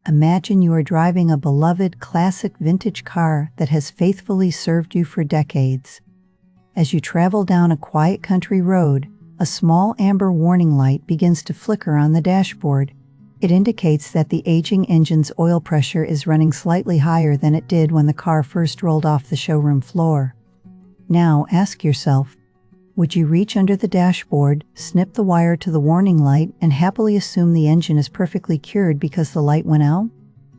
Imagine you are driving a beloved classic vintage car that has faithfully served you for decades. As you travel down a quiet country road, a small amber warning light begins to flicker on the dashboard. It indicates that the aging engine's oil pressure is running slightly higher than it did when the car first rolled off the showroom floor. Now ask yourself, would you reach under the dashboard, snip the wire to the warning light, and happily assume the engine is perfectly cured because the light went out?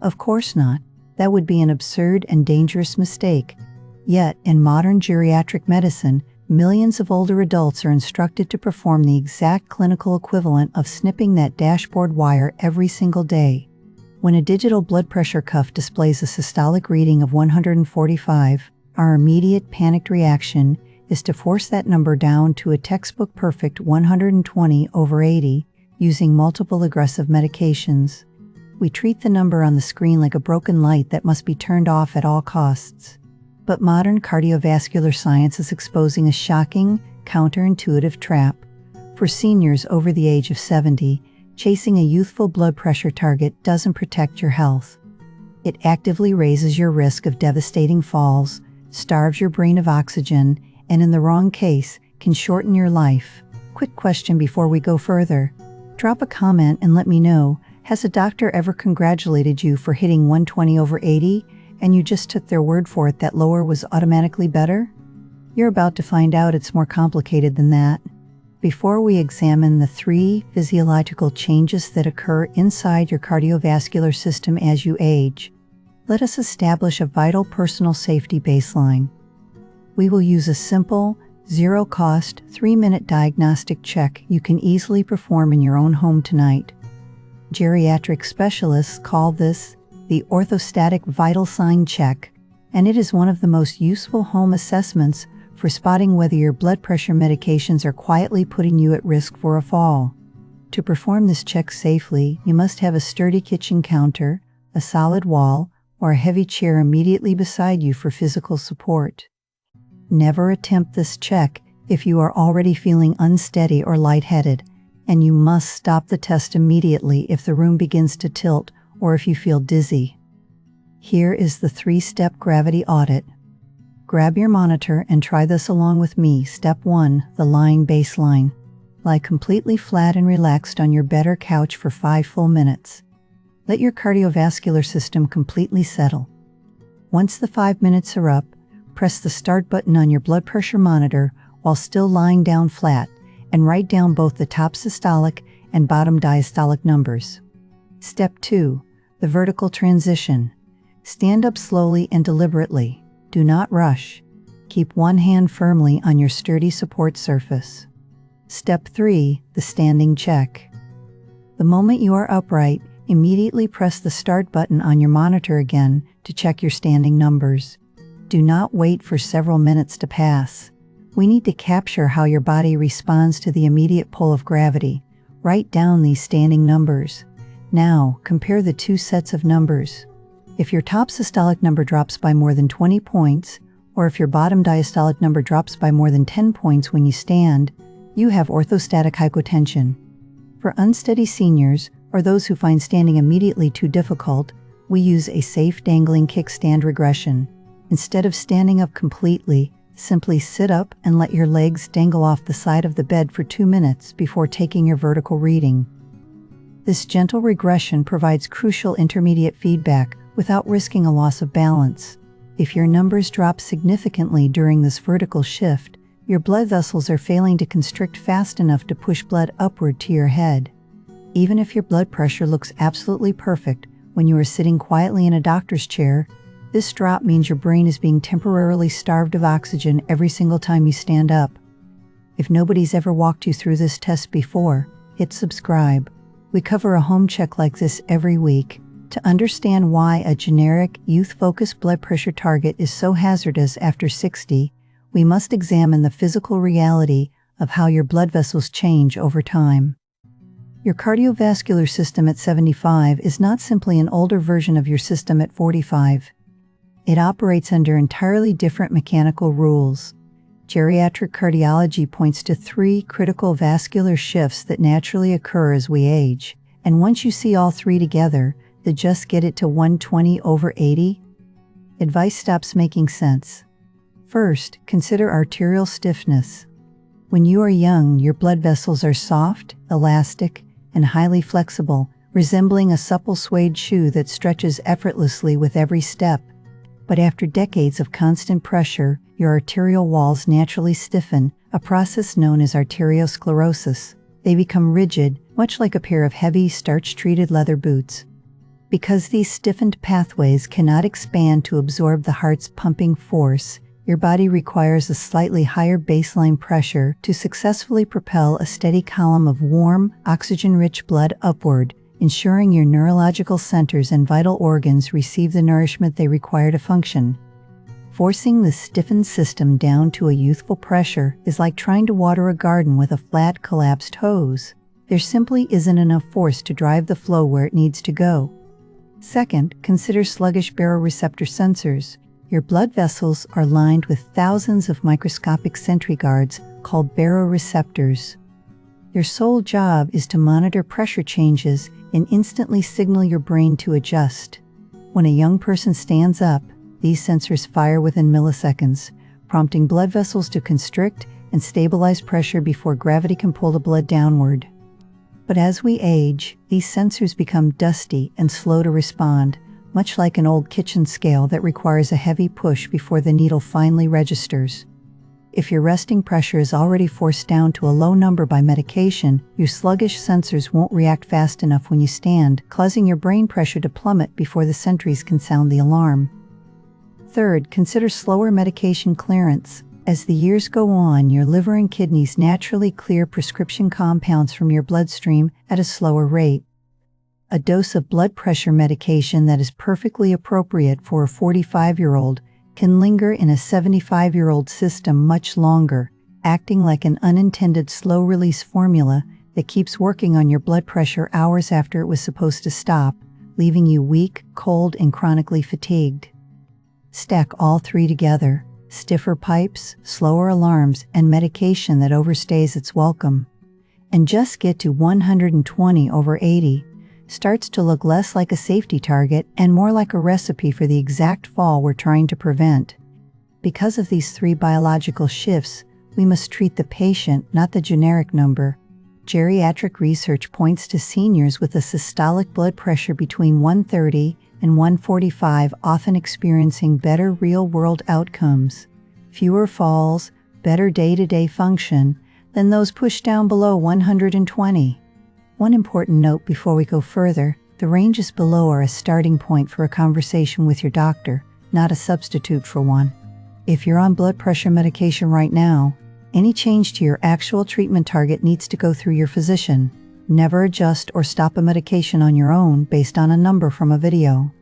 Of course not. That would be an absurd and dangerous mistake. Yet, in modern geriatric medicine, millions of older adults are instructed to perform the exact clinical equivalent of snipping that dashboard wire every single day. When a digital blood pressure cuff displays a systolic reading of 145, our immediate panicked reaction is to force that number down to a textbook perfect 120/80 using multiple aggressive medications. We treat the number on the screen like a broken light that must be turned off at all costs. But modern cardiovascular science is exposing a shocking, counterintuitive trap. For seniors over the age of 70, chasing a youthful blood pressure target doesn't protect your health. It actively raises your risk of devastating falls, starves your brain of oxygen, and in the wrong case, can shorten your life. Quick question before we go further. Drop a comment and let me know, has a doctor ever congratulated you for hitting 120/80 and you just took their word for it that lower was automatically better? You're about to find out it's more complicated than that. Before we examine the 3 physiological changes that occur inside your cardiovascular system as you age, let us establish a vital personal safety baseline. We will use a simple, zero-cost, 3-minute diagnostic check you can easily perform in your own home tonight. Geriatric specialists call this the Orthostatic Vital Sign Check, and it is one of the most useful home assessments for spotting whether your blood pressure medications are quietly putting you at risk for a fall. To perform this check safely, you must have a sturdy kitchen counter, a solid wall, or a heavy chair immediately beside you for physical support. Never attempt this check if you are already feeling unsteady or lightheaded, and you must stop the test immediately if the room begins to tilt or if you feel dizzy. Here is the 3-step gravity audit. Grab your monitor and try this along with me. Step 1, the lying baseline. Lie completely flat and relaxed on your bed or couch for 5 full minutes. Let your cardiovascular system completely settle. Once the 5 minutes are up, press the start button on your blood pressure monitor while still lying down flat and write down both the top systolic and bottom diastolic numbers. Step 2, the vertical transition. Stand up slowly and deliberately. Do not rush. Keep one hand firmly on your sturdy support surface. Step 3, the standing check. The moment you are upright, immediately press the start button on your monitor again to check your standing numbers. Do not wait for several minutes to pass. We need to capture how your body responds to the immediate pull of gravity. Write down these standing numbers. Now, compare the 2 sets of numbers. If your top systolic number drops by more than 20 points, or if your bottom diastolic number drops by more than 10 points when you stand, you have orthostatic hypotension. For unsteady seniors, or those who find standing immediately too difficult, we use a safe dangling kickstand regression. Instead of standing up completely, simply sit up and let your legs dangle off the side of the bed for 2 minutes before taking your vertical reading. This gentle regression provides crucial intermediate feedback without risking a loss of balance. If your numbers drop significantly during this vertical shift, your blood vessels are failing to constrict fast enough to push blood upward to your head. Even if your blood pressure looks absolutely perfect when you are sitting quietly in a doctor's chair, this drop means your brain is being temporarily starved of oxygen every single time you stand up. If nobody's ever walked you through this test before, hit subscribe. We cover a home check like this every week. To understand why a generic, youth-focused blood pressure target is so hazardous after 60, we must examine the physical reality of how your blood vessels change over time. Your cardiovascular system at 75 is not simply an older version of your system at 45. It operates under entirely different mechanical rules. Geriatric cardiology points to 3 critical vascular shifts that naturally occur as we age, and once you see all 3 together, the just get it to 120/80? Advice stops making sense. First, consider arterial stiffness. When you are young, your blood vessels are soft, elastic, and highly flexible, resembling a supple suede shoe that stretches effortlessly with every step. But after decades of constant pressure, your arterial walls naturally stiffen, a process known as arteriosclerosis. They become rigid, much like a pair of heavy, starch-treated leather boots. Because these stiffened pathways cannot expand to absorb the heart's pumping force, your body requires a slightly higher baseline pressure to successfully propel a steady column of warm, oxygen-rich blood upward, ensuring your neurological centers and vital organs receive the nourishment they require to function. Forcing the stiffened system down to a youthful pressure is like trying to water a garden with a flat, collapsed hose. There simply isn't enough force to drive the flow where it needs to go. Second, consider sluggish baroreceptor sensors. Your blood vessels are lined with thousands of microscopic sentry guards called baroreceptors. Their sole job is to monitor pressure changes and instantly signal your brain to adjust. When a young person stands up, these sensors fire within milliseconds, prompting blood vessels to constrict and stabilize pressure before gravity can pull the blood downward. But as we age, these sensors become dusty and slow to respond, much like an old kitchen scale that requires a heavy push before the needle finally registers. If your resting pressure is already forced down to a low number by medication, your sluggish sensors won't react fast enough when you stand, causing your brain pressure to plummet before the sentries can sound the alarm. Third, consider slower medication clearance. As the years go on, your liver and kidneys naturally clear prescription compounds from your bloodstream at a slower rate. A dose of blood pressure medication that is perfectly appropriate for a 45-year-old can linger in a 75-year-old system much longer, acting like an unintended slow-release formula that keeps working on your blood pressure hours after it was supposed to stop, leaving you weak, cold, and chronically fatigued. Stack all three together: stiffer pipes, slower alarms, and medication that overstays its welcome. And just get to 120/80 starts to look less like a safety target and more like a recipe for the exact fall we're trying to prevent. Because of these three biological shifts, we must treat the patient, not the generic number. Geriatric research points to seniors with a systolic blood pressure between 130 and 145 often experiencing better real-world outcomes, fewer falls, better day-to-day function than those pushed down below 120. One important note before we go further: the ranges below are a starting point for a conversation with your doctor, not a substitute for one. If you're on blood pressure medication right now, any change to your actual treatment target needs to go through your physician. Never adjust or stop a medication on your own based on a number from a video.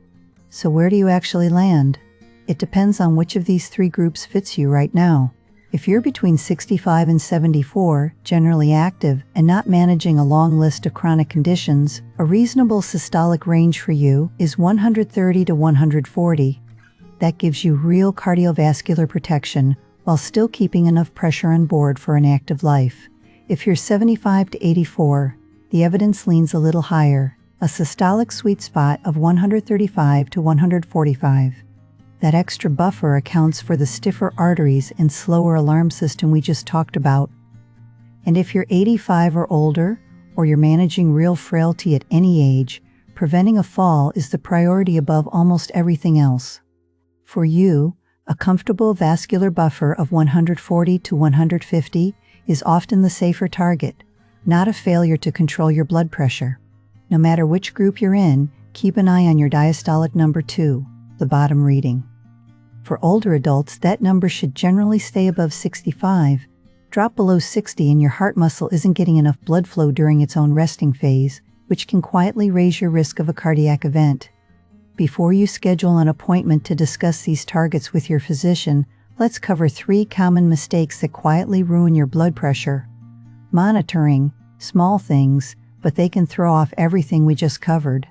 So where do you actually land? It depends on which of these three groups fits you right now. If you're between 65 and 74, generally active, and not managing a long list of chronic conditions, a reasonable systolic range for you is 130 to 140. That gives you real cardiovascular protection while still keeping enough pressure on board for an active life. If you're 75 to 84, the evidence leans a little higher, a systolic sweet spot of 135 to 145. That extra buffer accounts for the stiffer arteries and slower alarm system we just talked about. And if you're 85 or older, or you're managing real frailty at any age, preventing a fall is the priority above almost everything else. For you, a comfortable vascular buffer of 140 to 150 is often the safer target, not a failure to control your blood pressure. No matter which group you're in, keep an eye on your diastolic number 2, the bottom reading. For older adults, that number should generally stay above 65. Drop below 60 and your heart muscle isn't getting enough blood flow during its own resting phase, which can quietly raise your risk of a cardiac event. Before you schedule an appointment to discuss these targets with your physician, let's cover 3 common mistakes that quietly ruin your blood pressure. Monitoring, small things, but they can throw off everything we just covered.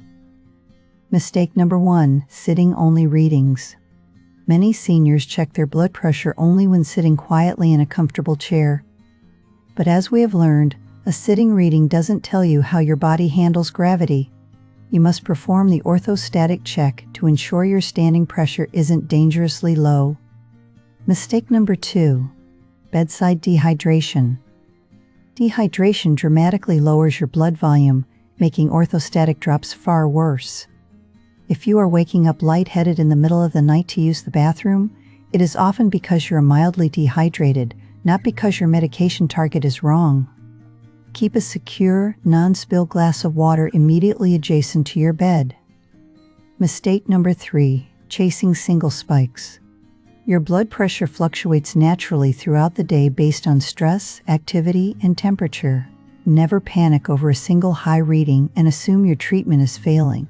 Mistake number 1, sitting-only readings. Many seniors check their blood pressure only when sitting quietly in a comfortable chair. But as we have learned, a sitting reading doesn't tell you how your body handles gravity. You must perform the orthostatic check to ensure your standing pressure isn't dangerously low. Mistake number 2. Bedside dehydration. Dehydration dramatically lowers your blood volume, making orthostatic drops far worse. If you are waking up lightheaded in the middle of the night to use the bathroom, it is often because you are mildly dehydrated, not because your medication target is wrong. Keep a secure, non-spill glass of water immediately adjacent to your bed. Mistake number 3. Chasing single spikes. Your blood pressure fluctuates naturally throughout the day based on stress, activity, and temperature. Never panic over a single high reading and assume your treatment is failing.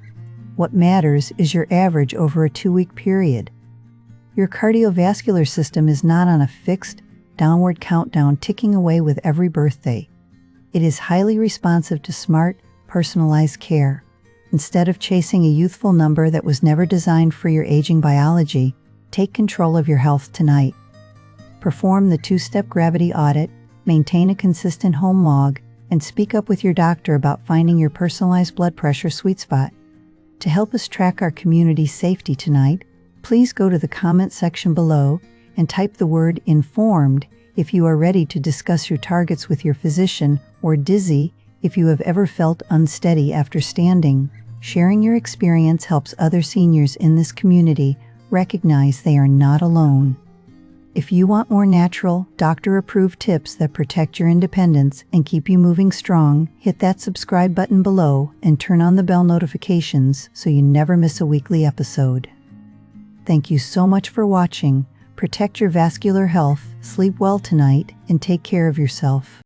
What matters is your average over a 2-week period. Your cardiovascular system is not on a fixed, downward countdown ticking away with every birthday. It is highly responsive to smart, personalized care. Instead of chasing a youthful number that was never designed for your aging biology, take control of your health tonight. Perform the 2-step gravity audit, maintain a consistent home log, and speak up with your doctor about finding your personalized blood pressure sweet spot. To help us track our community's safety tonight, please go to the comment section below and type the word "informed" if you are ready to discuss your targets with your physician, or "dizzy" if you have ever felt unsteady after standing. Sharing your experience helps other seniors in this community recognize they are not alone. If you want more natural, doctor-approved tips that protect your independence and keep you moving strong, hit that subscribe button below and turn on the bell notifications so you never miss a weekly episode. Thank you so much for watching. Protect your vascular health, sleep well tonight, and take care of yourself.